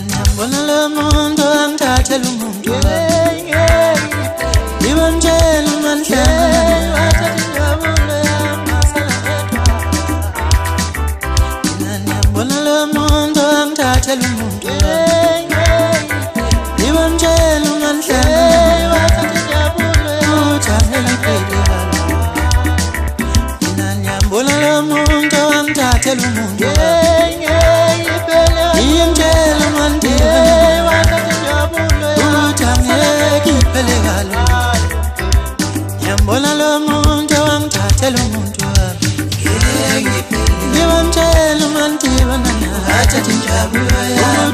Ngiyambona lo muntu angithathela umuntu ngibamtshela uMandla wathatha injabulo yami ngiyambona lo muntu angithathela umuntu ngibamtshela uMandla wathatha injabulo uthangela iphela ngiyambona lo muntu angithathela umuntu ngiyamtshela uMandla wathatha injabulo uthangela iphela ngiyambona lo muntu angithathela umuntu ngibamtshela uMandla wathatha injabulo yami